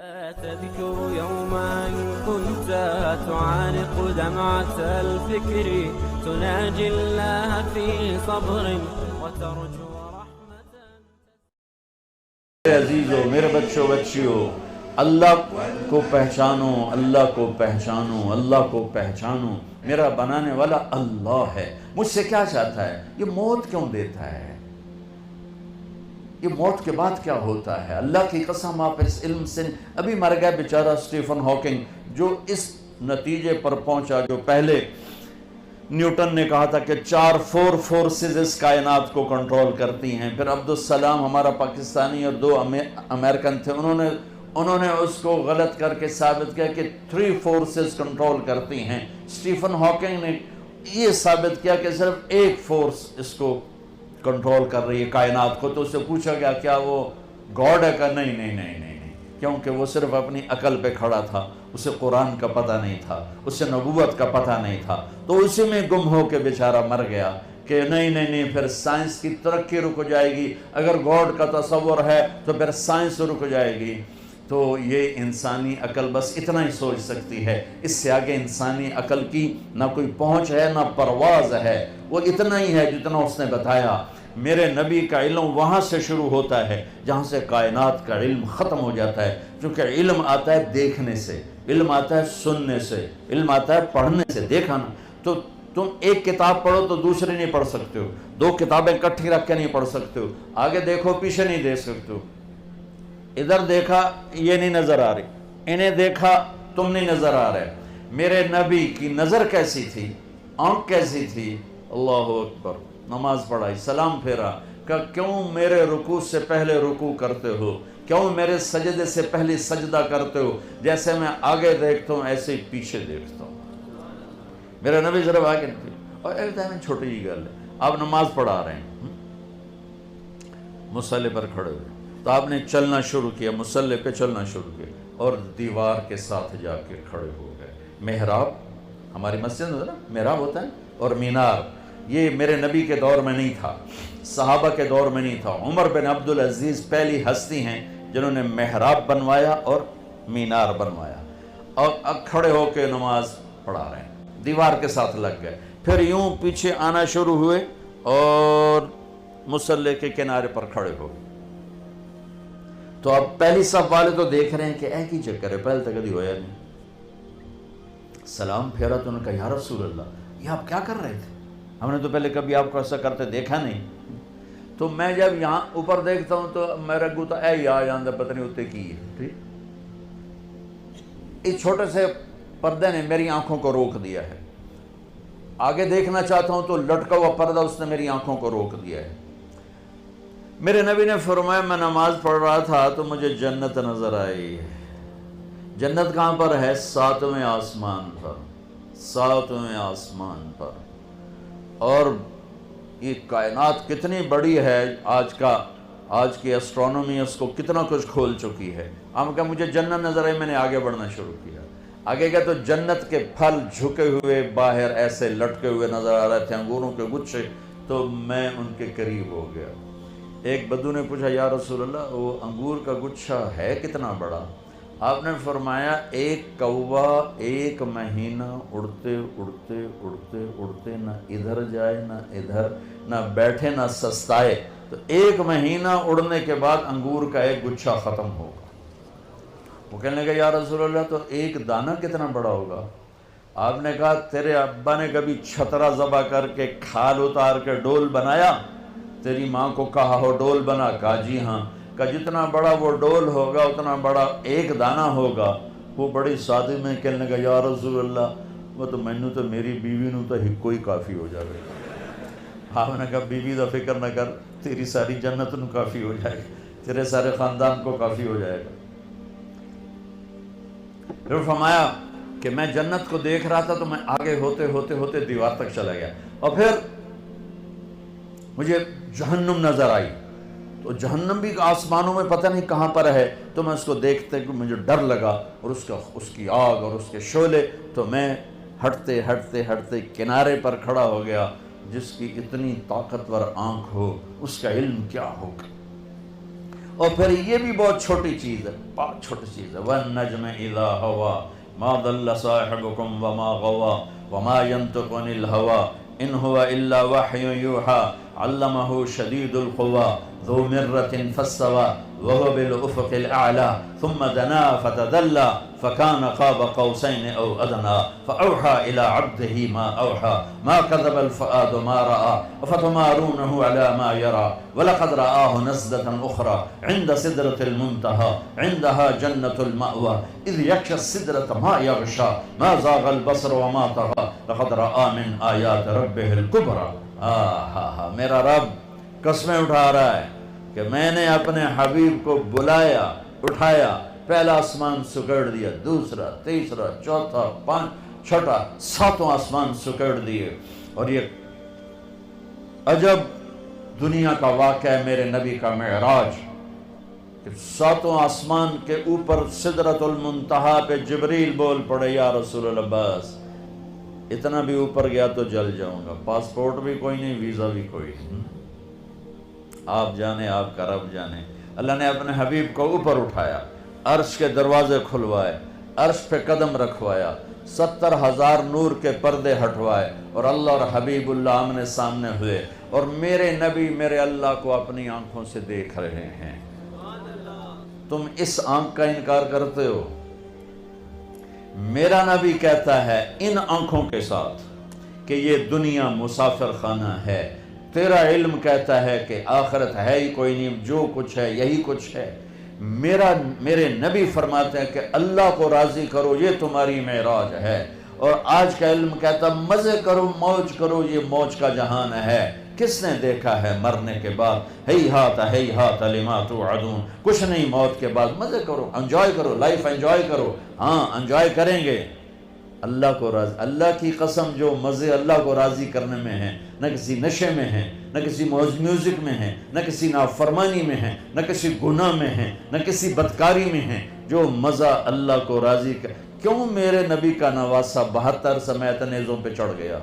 تذكر يوما كنت تعانق دمعة الفكر تناجي الله في صبر وترجو رحمة. عزیزو، میرے بچیوں، اللہ کو پہچانو، اللہ کو پہچانو، اللہ کو پہچانو۔ میرا بنانے والا اللہ ہے۔ مجھ سے کیا چاہتا ہے؟ یہ موت کیوں دیتا ہے؟ یہ موت کے بعد کیا ہوتا ہے؟ اللہ کی قسم آپ اس علم سے ابھی مر گیا بیچارہ اسٹیفن ہاکنگ، جو اس نتیجے پر پہنچا جو پہلے نیوٹن نے کہا تھا کہ 4 فورسز اس کائنات کو کنٹرول کرتی ہیں۔ پھر عبدالسلام ہمارا پاکستانی اور 2 امریکن تھے، انہوں نے اس کو غلط کر کے ثابت کیا کہ 3 فورسز کنٹرول کرتی ہیں۔ اسٹیفن ہاکنگ نے یہ ثابت کیا کہ صرف ایک فورس اس کو کنٹرول کر رہی ہے کائنات کو۔ تو اس سے پوچھا گیا کیا وہ گاڈ ہے؟ کہ نہیں، کیونکہ وہ صرف اپنی عقل پہ کھڑا تھا، اسے قرآن کا پتہ نہیں تھا، اسے نبوت کا پتہ نہیں تھا، تو اسی میں گم ہو کے بیچارہ مر گیا کہ نہیں، پھر سائنس کی ترقی رک جائے گی، اگر گاڈ کا تصور ہے تو پھر سائنس رک جائے گی۔ تو یہ انسانی عقل بس اتنا ہی سوچ سکتی ہے، اس سے آگے انسانی عقل کی نہ کوئی پہنچ ہے نہ پرواز ہے۔ وہ اتنا ہی ہے جتنا اس نے بتایا۔ میرے نبی کا علم وہاں سے شروع ہوتا ہے جہاں سے کائنات کا علم ختم ہو جاتا ہے، کیونکہ علم آتا ہے دیکھنے سے، علم آتا ہے سننے سے، علم آتا ہے پڑھنے سے۔ دیکھا نا، تو تم ایک کتاب پڑھو تو دوسری نہیں پڑھ سکتے ہو، 2 کتابیں اکٹھی رکھ کے نہیں پڑھ سکتے ہو، آگے دیکھو پیچھے نہیں دیکھ سکتے ہو۔ ادھر دیکھا یہ نہیں نظر آ رہی، انہیں دیکھا تم نہیں نظر آ رہے۔ میرے نبی کی نظر کیسی تھی، آنکھ کیسی تھی؟ اللہ اکبر۔ نماز پڑھائی، سلام پھیرا، کہ کیوں میرے رکوع سے پہلے رکوع کرتے ہو؟ کیوں میرے سجدے سے پہلے سجدہ کرتے ہو؟ جیسے میں آگے دیکھتا ہوں ایسے ہی پیچھے دیکھتا ہوں۔ میرے نبی ذرا آگے نہیں۔ اور ایک دائم چھوٹی جی گل ہے، آپ نماز پڑھا رہے ہیں، مصلی پر کھڑے ہوئے، تو آپ نے چلنا شروع کیا، مصلی پہ چلنا شروع کیا اور دیوار کے ساتھ جا کے کھڑے ہو گئے۔ محراب، ہماری مسجد میں نا محراب ہوتا ہے، اور مینار، یہ میرے نبی کے دور میں نہیں تھا، صحابہ کے دور میں نہیں تھا۔ عمر بن عبدالعزیز پہلی ہستی ہیں جنہوں نے محراب بنوایا اور مینار بنوایا، اور اب کھڑے ہو کے نماز پڑھا رہے ہیں، دیوار کے ساتھ لگ گئے، پھر یوں پیچھے آنا شروع ہوئے اور مصلی کے کنارے پر کھڑے ہو گئے۔ تو اب پہلی صف والے تو دیکھ رہے ہیں کہ ایک ہی چکر ہے، پہلے تک کبھی ہویا نہیں۔ سلام پھیرا تو انہوں نے کہا یا رسول اللہ، یہ آپ کیا کر رہے تھے؟ ہم نے تو پہلے کبھی آپ کو ایسا کرتے دیکھا نہیں۔ تو میں جب یہاں اوپر دیکھتا ہوں تو میرا گوتا اے یا جاندہ پتہ نہیں ہوتے کی ہے، ٹھیک؟ اس چھوٹے سے پردے نے میری آنکھوں کو روک دیا ہے، آگے دیکھنا چاہتا ہوں تو لٹکا ہوا پردہ اس نے میری آنکھوں کو روک دیا ہے۔ میرے نبی نے فرمایا میں نماز پڑھ رہا تھا تو مجھے جنت نظر آئی۔ جنت کہاں پر ہے؟ 7ویں آسمان پر، 7ویں آسمان پر۔ اور یہ کائنات کتنی بڑی ہے، آج کی اسٹرونومی اس کو کتنا کچھ کھول چکی ہے۔ ہم کہا مجھے جنت نظر آئی، میں نے آگے بڑھنا شروع کیا، آگے گیا تو جنت کے پھل جھکے ہوئے باہر ایسے لٹکے ہوئے نظر آ رہے تھے، انگوروں کے گچھے، تو میں ان کے قریب ہو گیا۔ ایک بدو نے پوچھا یا رسول اللہ وہ انگور کا گچھا ہے کتنا بڑا؟ آپ نے فرمایا ایک کوا 1 مہینہ اڑتے اڑتے اڑتے اڑتے نہ ادھر جائے نہ ادھر، نہ بیٹھے نہ سستائے، تو 1 مہینہ اڑنے کے بعد انگور کا ایک گچھا ختم ہوگا۔ وہ کہنے لگا یا رسول اللہ تو ایک دانہ کتنا بڑا ہوگا؟ آپ نے کہا تیرے ابا نے کبھی چھترا ذبح کر کے کھال اتار کے ڈول بنایا؟ تیری ماں کو کہا ہو ڈول بنا؟ کہا جی ہاں۔ کہ جتنا بڑا وہ ڈول ہوگا اتنا بڑا ایک دانہ ہوگا۔ وہ بڑی سادی میں کہنے لگا یا رسول اللہ وہ تو مینو تو میری بیوی نو تو ہکو ہی کافی ہو جائے گا۔ آپ نے کہا بیوی دا فکر نہ کر، تیری ساری جنت نو کافی ہو جائے گا، تیرے سارے خاندان کو کافی ہو جائے گا۔ پھر فرمایا کہ میں جنت کو دیکھ رہا تھا تو میں آگے ہوتے ہوتے ہوتے دیوار تک چلا گیا، اور پھر مجھے جہنم نظر آئی، تو جہنم بھی آسمانوں میں پتہ نہیں کہاں پر ہے، تو میں اس کو دیکھتے کہ مجھے ڈر لگا، اور اس کی آگ اور اس کے شعلے، تو میں ہٹتے ہٹتے ہٹتے کنارے پر کھڑا ہو گیا۔ جس کی اتنی طاقتور آنکھ ہو اس کا علم کیا ہوگا؟ اور پھر یہ بھی بہت چھوٹی چیز ہے، بہت چھوٹی چیز ہے، وَالنَّجْمِ إِذَا هَوَى مَا ضَلَّ صَاحِبُكُمْ وَمَا غَوَى وَمَا يَنطِقُ عَنِ الْهَوَى إِنْ هُوَ إِلَّا وَحْيٌ يُوحَى عَلَّمَهُ شَدِيدُ الْقُوَى ذُو مِرَّةٍ فَاسْتَوَى وَهُوَ بِالْأُفُقِ الْأَعْلَى ثُمَّ دَنَا فَتَدَلَّى فَكَانَ قَابَ قَوْسَيْنِ أَوْ أَدْنَى فَأَوْحَى إِلَى عَبْدِهِ مَا أَوْحَى مَا كَذَبَ الْفُؤَادُ مَا رَأَى أَفَتُمَارُونَهُ عَلَى مَا يَرَى وَلَقَدْ رَآهُ نَزْلَةً أُخْرَى عِندَ سِدْرَةِ الْمُنْتَهَى عِندَهَا جَنَّةُ الْمَأْوَى إِذْ يَغْشَى السِّدْرَةَ مَا يَغْشَى مَا زَاغَ الْبَصَرُ وَمَا طَغَى لَقَدْ رَآ مِنْ آيَاتِ رَبِّهِ الْكُبْرى۔ میرا رب قسمیں اٹھا رہا ہے کہ میں نے اپنے حبیب کو بلایا، اٹھایا، پہلا آسمان سکڑ دیا، دوسرا، تیسرا، چوتھا، چھٹا، ساتواں آسمان سکڑ دیے، اور یہ عجب دنیا کا واقعہ ہے میرے نبی کا معراج کہ ساتواں آسمان کے اوپر سدرۃ المنتہا پہ جبریل بول پڑے، یا رسول اللہ بس اتنا بھی اوپر گیا تو جل جاؤں گا، پاسپورٹ بھی کوئی نہیں، ویزا بھی کوئی نہیں، آپ جانے، آپ کا رب جانے۔ اللہ نے اپنے حبیب کو اوپر اٹھایا، عرش کے دروازے کھلوائے، عرش پہ قدم رکھوایا، 70,000 نور کے پردے ہٹوائے، اور اللہ اور حبیب اللہ آمنے سامنے ہوئے، اور میرے نبی میرے اللہ کو اپنی آنکھوں سے دیکھ رہے ہیں۔ تم اس آنکھ کا انکار کرتے ہو؟ میرا نبی کہتا ہے ان آنکھوں کے ساتھ کہ یہ دنیا مسافر خانہ ہے، تیرا علم کہتا ہے کہ آخرت ہے ہی کوئی نہیں، جو کچھ ہے یہی کچھ ہے۔ میرے نبی فرماتے ہیں کہ اللہ کو راضی کرو، یہ تمہاری معراج ہے، اور آج کا علم کہتا مزے کرو، موج کرو، یہ موج کا جہان ہے۔ کس نے دیکھا ہے مرنے کے بعد ہیہات لما توعدون، کچھ نہیں موت کے بعد، مزے کرو، انجوائے کرو، لائف انجوائے کرو۔ ہاں انجوائے کریں گے، اللہ کو راضی، اللہ کی قسم جو مزے اللہ کو راضی کرنے میں ہیں، نہ کسی نشے میں ہیں، نہ کسی میوزک میں ہیں، نہ کسی نافرمانی میں ہیں، نہ کسی گناہ میں ہیں، نہ کسی بدکاری میں ہیں، جو مزہ اللہ کو راضی کر۔ کیوں میرے نبی کا نواسہ 72 سمیت نیزوں پہ چڑھ گیا؟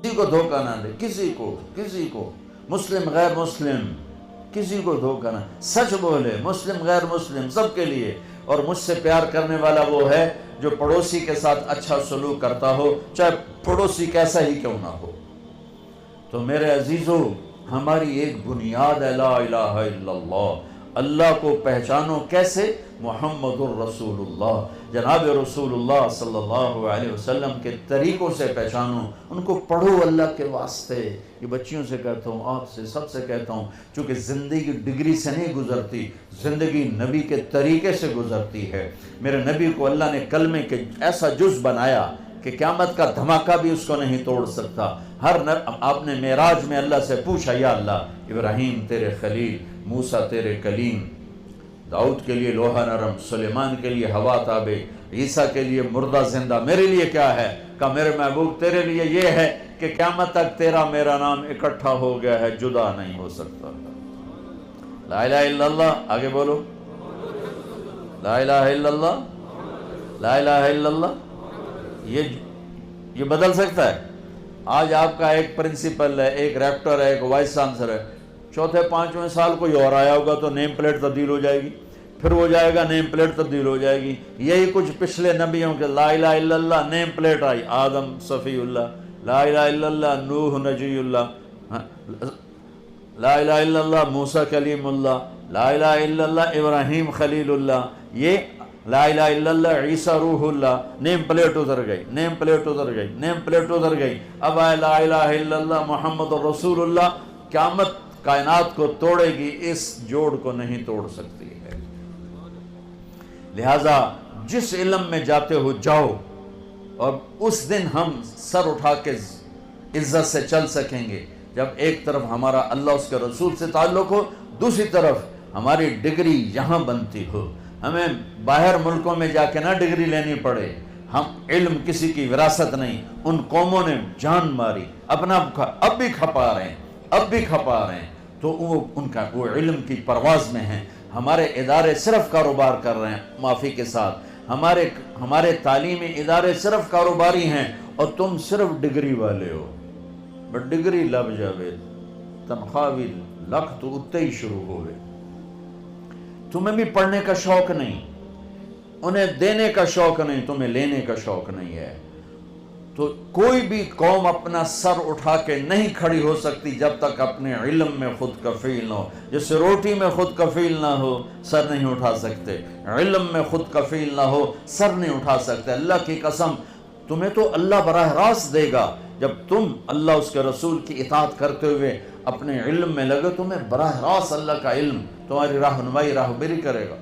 کسی کو دھوکہ نہ دے، کسی کو، مسلم غیر مسلم کسی کو دھوکہ نہ، سچ بولے، مسلم غیر مسلم سب کے لیے۔ اور مجھ سے پیار کرنے والا وہ ہے جو پڑوسی کے ساتھ اچھا سلوک کرتا ہو، چاہے پڑوسی کیسا ہی کیوں نہ ہو۔ تو میرے عزیزو، ہماری ایک بنیاد ہے لا الہ الا اللہ۔ اللہ کو پہچانو کیسے؟ محمد الرسول اللہ، جناب رسول اللہ صلی اللہ علیہ وسلم کے طریقوں سے پہچانو، ان کو پڑھو اللہ کے واسطے۔ یہ بچیوں سے کہتا ہوں، آپ سے، سب سے کہتا ہوں، چونکہ زندگی ڈگری سے نہیں گزرتی، زندگی نبی کے طریقے سے گزرتی ہے۔ میرے نبی کو اللہ نے کلمے کے ایسا جز بنایا کہ قیامت کا دھماکہ بھی اس کو نہیں توڑ سکتا۔ آپ نے معراج میں اللہ سے پوچھا، یا اللہ، ابراہیم تیرے خلیل، موسیٰ تیرے کلیم، داؤد کے لیے لوہا نرم، سلیمان کے لیے ہوا تابع، عیسیٰ کے لیے مردہ زندہ، میرے لیے کیا ہے؟ کہا میرے محبوب تیرے لیے یہ ہے کہ قیامت تک تیرا میرا نام اکٹھا ہو گیا ہے، جدا نہیں ہو سکتا۔ لا الہ الا اللہ، آگے بولو، لا الہ الا اللہ، لا الہ الا اللہ۔ یہ بدل سکتا ہے؟ آج آپ کا ایک پرنسپل ہے، ایک ریکٹر ہے، ایک وائس چانسلر ہے، چوتھے 5ویں سال کوئی اور آیا ہوگا تو نیم پلیٹ تبدیل ہو جائے گی، پھر وہ جائے گا نیم پلیٹ تبدیل ہو جائے گی۔ یہی کچھ پچھلے نبیوں کے، لا الہ الا اللہ نیم پلیٹ آئی، آدم صفی اللہ، لا الہ الا اللہ نوح نجی اللہ، لا الہ الا اللہ موسیٰ کلیم اللہ، لا الہ الا اللہ ابراہیم خلیل اللہ، یہ لا الہ الا اللہ عیسیٰ روح اللہ، نیم پلیٹ ادھر گئی، نیم پلیٹ ادھر گئی، نیم پلیٹ ادھر گئی، اب آئے لا الہ الا اللہ محمد رسول اللہ۔ قیامت کائنات کو توڑے گی، اس جوڑ کو نہیں توڑ سکتی ہے۔ لہٰذا جس علم میں جاتے ہو جاؤ، اور اس دن ہم سر اٹھا کے عزت سے چل سکیں گے جب ایک طرف ہمارا اللہ اس کے رسول سے تعلق ہو، دوسری طرف ہماری ڈگری یہاں بنتی ہو، ہمیں باہر ملکوں میں جا کے نہ ڈگری لینی پڑے۔ ہم علم کسی کی وراثت نہیں، ان قوموں نے جان ماری، اپنا اب بھی کھپا رہے ہیں، تو وہ علم کی پرواز میں ہیں۔ ہمارے ادارے صرف کاروبار کر رہے ہیں، معافی کے ساتھ، ہمارے تعلیمی ادارے صرف کاروباری ہیں، اور تم صرف ڈگری والے ہو۔ بٹ ڈگری لب جاوے تنخواہ بھی لکھ تو اتے ہی شروع ہوئے۔ تمہیں بھی پڑھنے کا شوق نہیں، انہیں دینے کا شوق نہیں، تمہیں لینے کا شوق نہیں ہے، تو کوئی بھی قوم اپنا سر اٹھا کے نہیں کھڑی ہو سکتی جب تک اپنے علم میں خود کفیل نہ ہو. جیسے روٹی میں خود کفیل نہ ہو سر نہیں اٹھا سکتے، علم میں خود کفیل نہ ہو سر نہیں اٹھا سکتے. اللہ کی قسم تمہیں تو اللہ براہ راست دے گا جب تم اللہ اس کے رسول کی اطاعت کرتے ہوئے اپنے علم میں لگے، تمہیں براہ راست اللہ کا علم تمہاری رہنمائی راہبری کرے گا.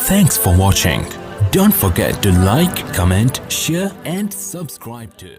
Thanks for watching. Don't forget to like, comment, share and subscribe to